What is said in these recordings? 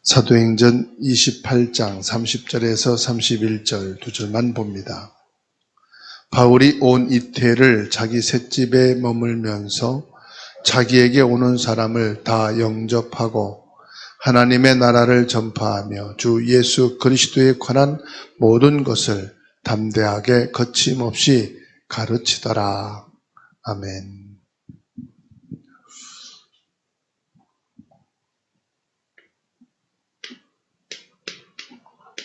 사도행전 28장 30절에서 31절 두 절만 봅니다. 바울이 온 이태를 자기 셋집에 머물면서 자기에게 오는 사람을 다 영접하고 하나님의 나라를 전파하며 주 예수 그리스도에 관한 모든 것을 담대하게 거침없이 가르치더라. 아멘.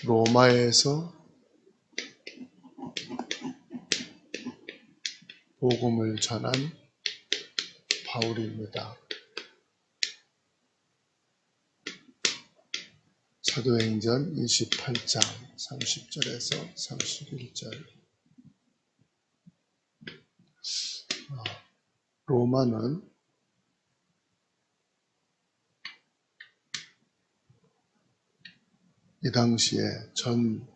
로마에서 복음을 전한 바울입니다. 사도행전 28장 30절에서 31절. 로마는 이 당시에 전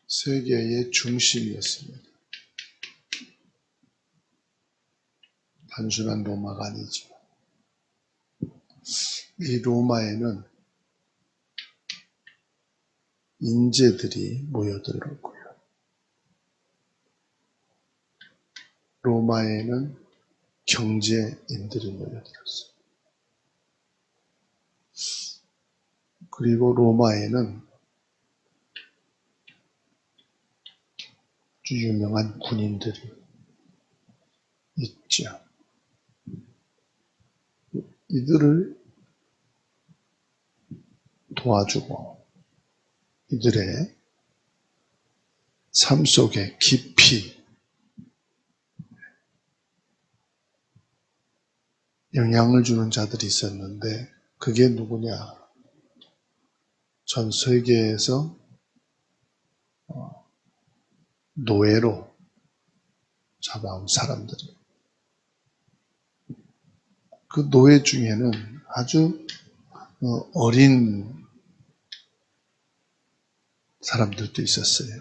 세계의 중심이었습니다. 단순한 로마가 아니죠. 이 로마에는 인재들이 모여들었고요. 로마에는 경제인들이 모여들었어요. 그리고 로마에는 아주 유명한 군인들이 있죠. 이들을 도와주고 이들의 삶 속에 깊이 영향을 주는 자들이 있었는데 그게 누구냐? 전 세계에서 노예로 잡아온 사람들이에요. 그 노예 중에는 아주 어린 사람들도 있었어요.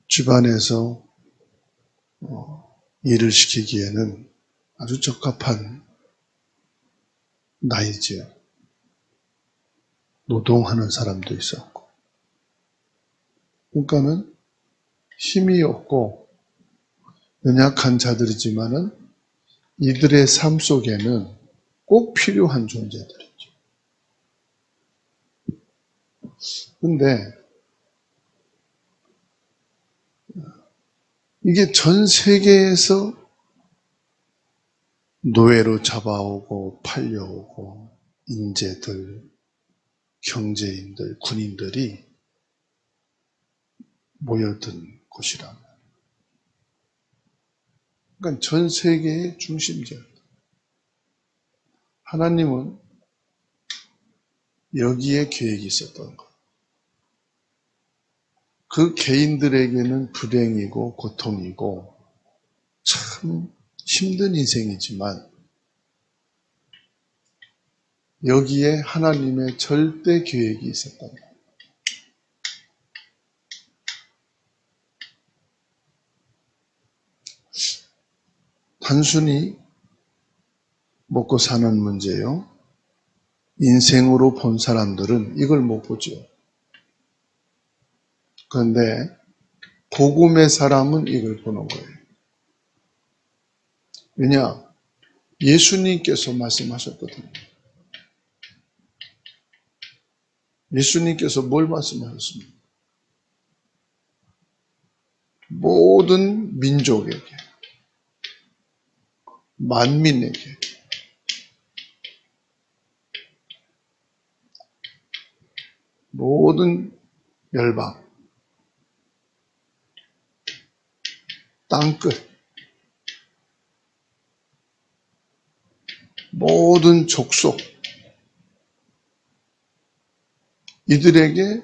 집안에서 일을 시키기에는 아주 적합한 나이지요. 노동하는 사람도 있었고. 그러니까는 힘이 없고 연약한 자들이지만은 이들의 삶 속에는 꼭 필요한 존재들이죠. 근데 이게 전 세계에서 노예로 잡아오고 팔려오고 인재들, 경제인들, 군인들이 모여든 곳이라면 그러니까 전 세계의 중심지였다. 하나님은 여기에 계획이 있었던 것. 그 개인들에게는 불행이고 고통이고 참 힘든 인생이지만 여기에 하나님의 절대 계획이 있었던 것. 단순히 먹고 사는 문제요. 인생으로 본 사람들은 이걸 못 보죠. 그런데 복음의 사람은 이걸 보는 거예요. 왜냐? 예수님께서 말씀하셨거든요. 예수님께서 뭘 말씀하셨습니까? 모든 민족에게, 만민에게 모든 열방, 땅끝, 모든 족속, 이들에게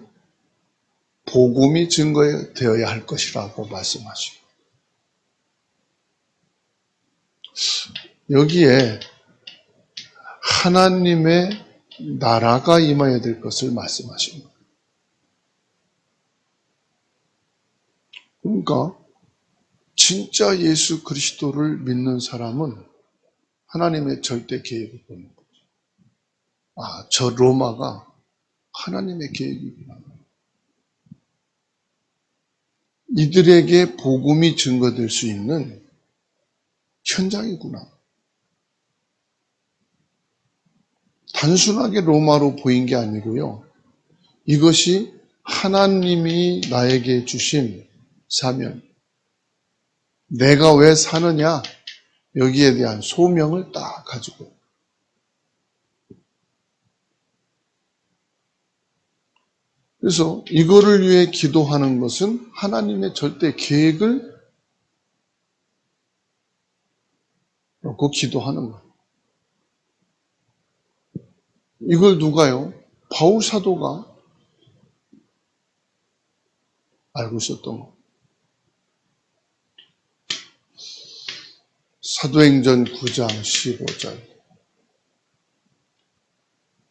복음이 증거되어야 할 것이라고 말씀하시고 여기에 하나님의 나라가 임해야 될 것을 말씀하신 거예요. 그러니까 진짜 예수 그리스도를 믿는 사람은 하나님의 절대 계획을 보는 거죠. 아, 저 로마가 하나님의 계획이구나. 이들에게 복음이 증거될 수 있는 현장이구나. 단순하게 로마로 보인 게 아니고요. 이것이 하나님이 나에게 주신 사명. 내가 왜 사느냐? 여기에 대한 소명을 딱 가지고. 그래서 이거를 위해 기도하는 것은 하나님의 절대 계획을 놓고 기도하는 거예요. 이걸 누가요? 바울 사도가 알고 있었던 거. 사도행전 9장 15절.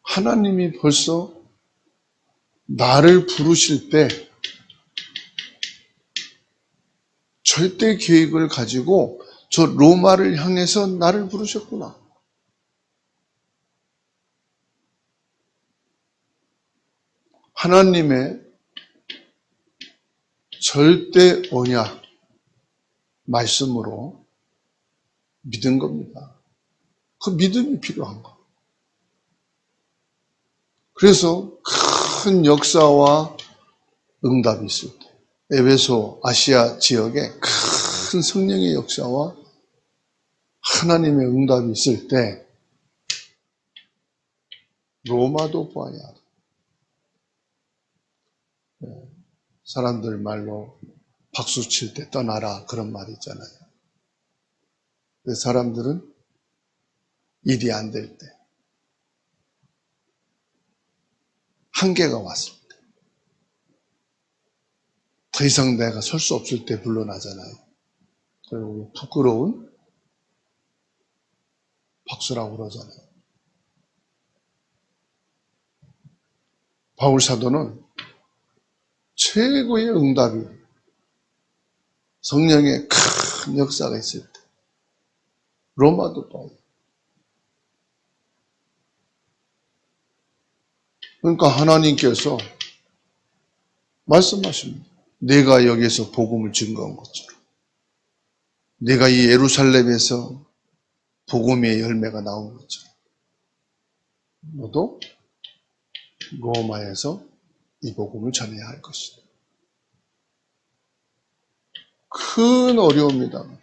하나님이 벌써 나를 부르실 때 절대 계획을 가지고 저 로마를 향해서 나를 부르셨구나. 하나님의 절대 언약 말씀으로 믿은 겁니다. 그 믿음이 필요한 거. 그래서 큰 역사와 응답이 있을 때, 에베소 아시아 지역에 큰 성령의 역사와 하나님의 응답이 있을 때 로마도 보아야 돼. 사람들 말로 박수 칠 때 떠나라 그런 말이 있잖아요. 사람들은 일이 안 될 때, 한계가 왔을 때, 더 이상 내가 설 수 없을 때 물러나잖아요. 그리고 부끄러운 박수라고 그러잖아요. 바울 사도는 최고의 응답이 성령의 큰 역사가 있을 때 로마도 봐요. 그러니까 하나님께서 말씀하십니다. 내가 여기서 복음을 증거한 것처럼, 내가 이 예루살렘에서 복음의 열매가 나온 것처럼 너도 로마에서 이 복음을 전해야 할 것이다. 큰 어려움이다.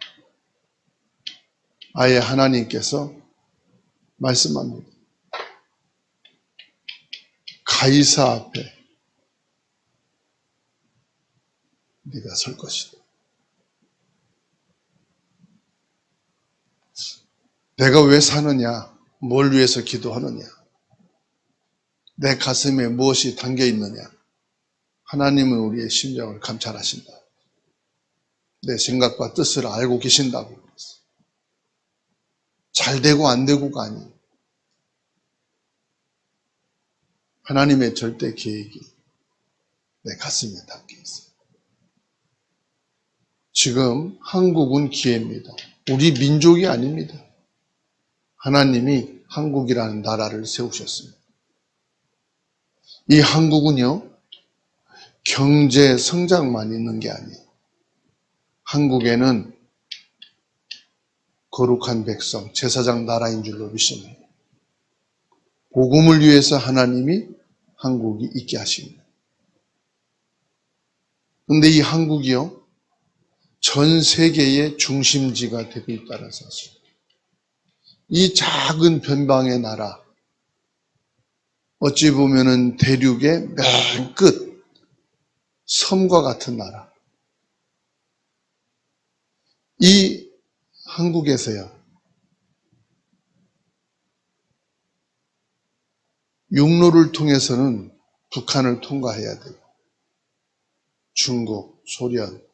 아예 하나님께서 말씀합니다. 가이사 앞에 네가 설 것이다. 내가 왜 사느냐? 뭘 위해서 기도하느냐? 내 가슴에 무엇이 담겨 있느냐? 하나님은 우리의 심정을 감찰하신다. 내 생각과 뜻을 알고 계신다고. 잘 되고 안 되고가 아니에요. 하나님의 절대 계획이 내 가슴에 담겨 있어요. 지금 한국은 기회입니다. 우리 민족이 아닙니다. 하나님이 한국이라는 나라를 세우셨습니다. 이 한국은요, 경제 성장만 있는 게 아니에요. 한국에는 거룩한 백성, 제사장 나라인 줄로 믿습니다. 복음을 위해서 하나님이 한국이 있게 하십니다. 그런데 이 한국이요, 전 세계의 중심지가 되고 있다는 사실. 이 작은 변방의 나라, 어찌 보면은 대륙의 맨 끝, 섬과 같은 나라. 이 한국에서요, 육로를 통해서는 북한을 통과해야 돼요. 중국, 소련,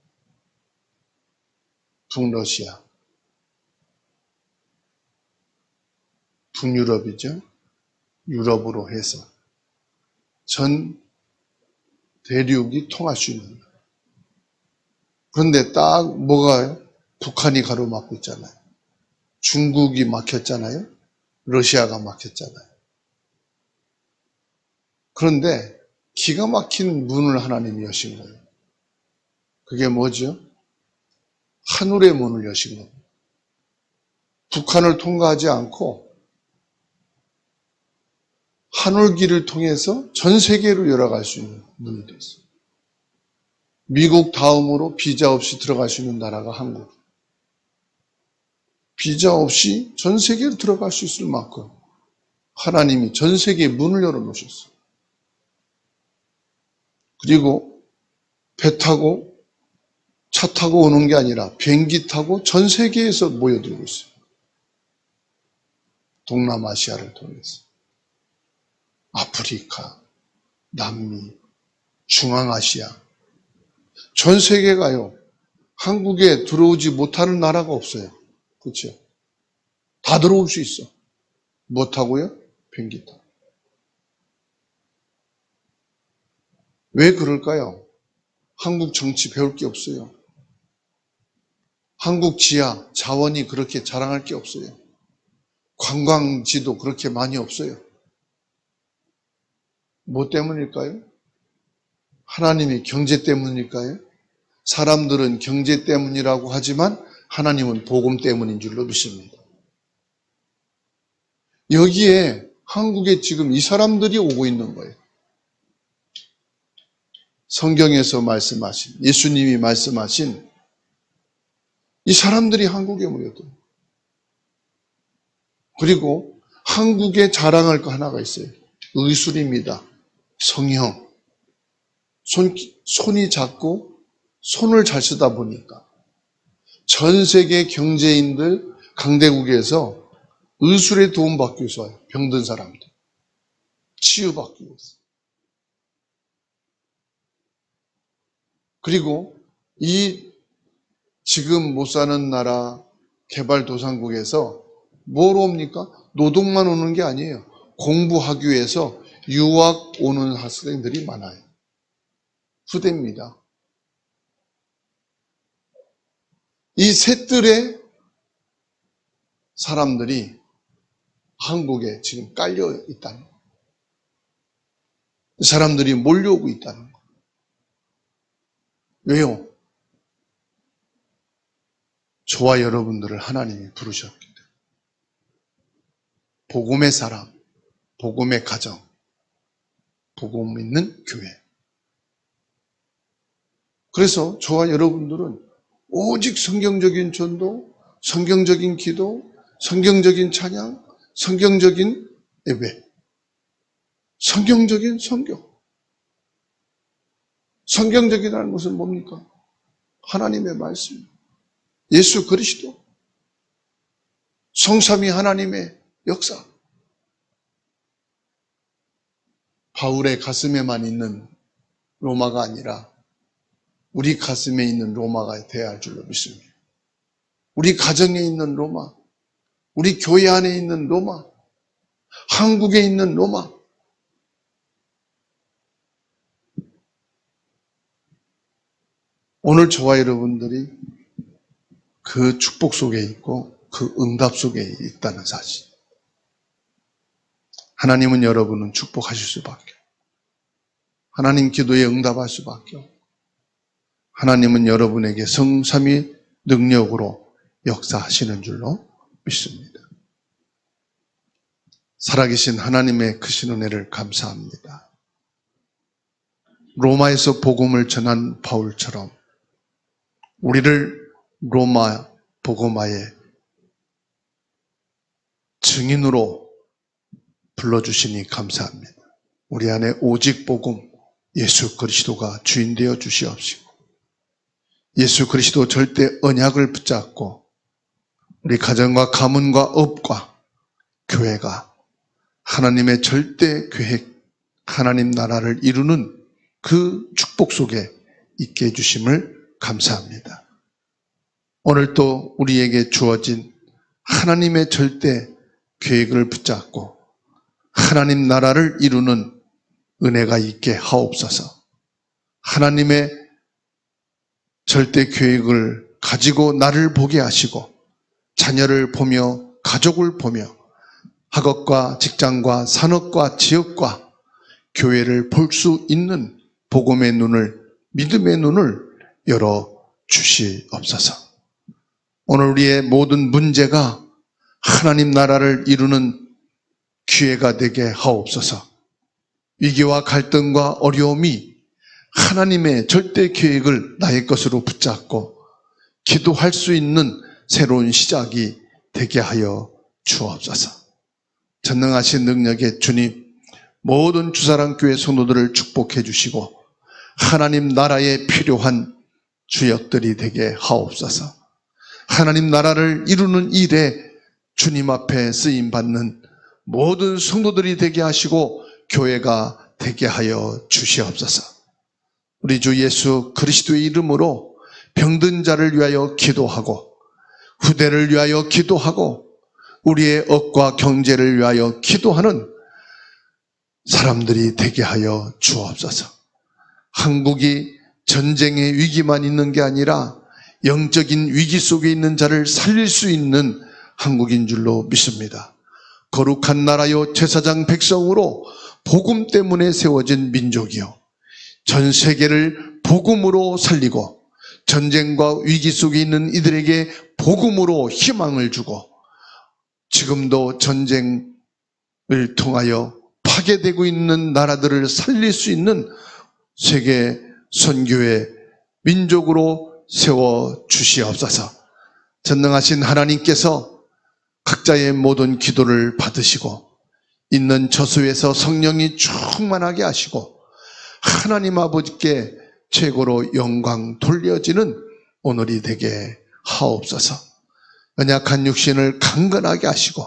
북러시아, 북유럽이죠. 유럽으로 해서 전 대륙이 통할 수 있는 거예요. 그런데 딱 뭐가 북한이 가로막고 있잖아요. 중국이 막혔잖아요. 러시아가 막혔잖아요. 그런데 기가 막힌 문을 하나님이 여신 거예요. 그게 뭐죠? 하늘의 문을 여신 겁니다. 북한을 통과하지 않고 하늘길을 통해서 전 세계로 열어갈 수 있는 문이 됐어요. 미국 다음으로 비자 없이 들어갈 수 있는 나라가 한국. 비자 없이 전 세계로 들어갈 수 있을 만큼 하나님이 전 세계에 문을 열어놓으셨어요. 그리고 배 타고 차 타고 오는 게 아니라 비행기 타고 전 세계에서 모여들고 있어요. 동남아시아를 통해서. 아프리카, 남미, 중앙아시아. 전 세계가요. 한국에 들어오지 못하는 나라가 없어요. 그렇죠? 다 들어올 수 있어. 뭐 타고요? 비행기 타고. 왜 그럴까요? 한국 정치 배울 게 없어요. 한국 지하, 자원이 그렇게 자랑할 게 없어요. 관광지도 그렇게 많이 없어요. 뭐 때문일까요? 하나님이 경제 때문일까요? 사람들은 경제 때문이라고 하지만 하나님은 복음 때문인 줄로 믿습니다. 여기에 한국에 지금 이 사람들이 오고 있는 거예요. 성경에서 말씀하신, 예수님이 말씀하신 이 사람들이 한국에 모여들어요. 그리고 한국에 자랑할 거 하나가 있어요. 의술입니다. 성형. 손이 작고 손을 잘 쓰다 보니까 전 세계 경제인들 강대국에서 의술에 도움받기 위해서 와요. 병든 사람들. 치유받기 위해서. 그리고 이 지금 못 사는 나라 개발도상국에서 뭐로 옵니까? 노동만 오는 게 아니에요. 공부하기 위해서 유학 오는 학생들이 많아요. 후대입니다. 이 셋들의 사람들이 한국에 지금 깔려 있다는 거예요. 사람들이 몰려오고 있다는 거예요. 왜요? 저와 여러분들을 하나님이 부르셨기 때문에. 복음의 사람, 복음의 가정, 복음 있는 교회. 그래서 저와 여러분들은 오직 성경적인 전도, 성경적인 기도, 성경적인 찬양, 성경적인 예배, 성경적인 성경. 성경적이라는 것은 뭡니까? 하나님의 말씀, 예수 그리스도, 성삼위 하나님의 역사. 바울의 가슴에만 있는 로마가 아니라 우리 가슴에 있는 로마가 되어야 할 줄로 믿습니다. 우리 가정에 있는 로마, 우리 교회 안에 있는 로마, 한국에 있는 로마. 오늘 저와 여러분들이 그 축복 속에 있고 그 응답 속에 있다는 사실. 하나님은 여러분은 축복하실 수밖에. 하나님 기도에 응답할 수밖에. 하나님은 여러분에게 성삼위 능력으로 역사하시는 줄로 믿습니다. 살아계신 하나님의 크신 은혜를 감사합니다. 로마에서 복음을 전한 바울처럼 우리를 로마 복음화의 증인으로 불러주시니 감사합니다. 우리 안에 오직 복음 예수 그리스도가 주인 되어 주시옵시고 예수 그리스도 절대 언약을 붙잡고 우리 가정과 가문과 업과 교회가 하나님의 절대 계획, 하나님 나라를 이루는 그 축복 속에 있게 해주심을 감사합니다. 오늘 또 우리에게 주어진 하나님의 절대 계획을 붙잡고 하나님 나라를 이루는 은혜가 있게 하옵소서. 하나님의 절대 계획을 가지고 나를 보게 하시고 자녀를 보며 가족을 보며 학업과 직장과 산업과 지역과 교회를 볼 수 있는 복음의 눈을, 믿음의 눈을 열어 주시옵소서. 오늘 우리의 모든 문제가 하나님 나라를 이루는 기회가 되게 하옵소서. 위기와 갈등과 어려움이 하나님의 절대 계획을 나의 것으로 붙잡고 기도할 수 있는 새로운 시작이 되게 하여 주옵소서. 전능하신 능력의 주님, 모든 주사랑교회 성도들을 축복해 주시고 하나님 나라에 필요한 주역들이 되게 하옵소서. 하나님 나라를 이루는 일에 주님 앞에 쓰임받는 모든 성도들이 되게 하시고 교회가 되게 하여 주시옵소서. 우리 주 예수 그리스도의 이름으로 병든 자를 위하여 기도하고 후대를 위하여 기도하고 우리의 업과 경제를 위하여 기도하는 사람들이 되게 하여 주옵소서. 한국이 전쟁의 위기만 있는 게 아니라 영적인 위기 속에 있는 자를 살릴 수 있는 한국인 줄로 믿습니다. 거룩한 나라요 제사장 백성으로 복음 때문에 세워진 민족이요, 전 세계를 복음으로 살리고 전쟁과 위기 속에 있는 이들에게 복음으로 희망을 주고 지금도 전쟁을 통하여 파괴되고 있는 나라들을 살릴 수 있는 세계 선교의 민족으로 세워 주시옵소서. 전능하신 하나님께서 각자의 모든 기도를 받으시고 있는 저수에서 성령이 충만하게 하시고 하나님 아버지께 최고로 영광 돌려지는 오늘이 되게 하옵소서. 연약한 육신을 강건하게 하시고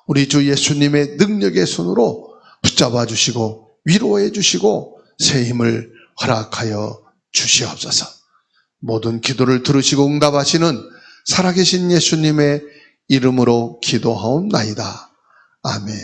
우리 주 예수님의 능력의 손으로 붙잡아 주시고 위로해 주시고 새 힘을 허락하여 주시옵소서. 모든 기도를 들으시고 응답하시는 살아계신 예수님의 이름으로 기도하옵나이다. 아멘.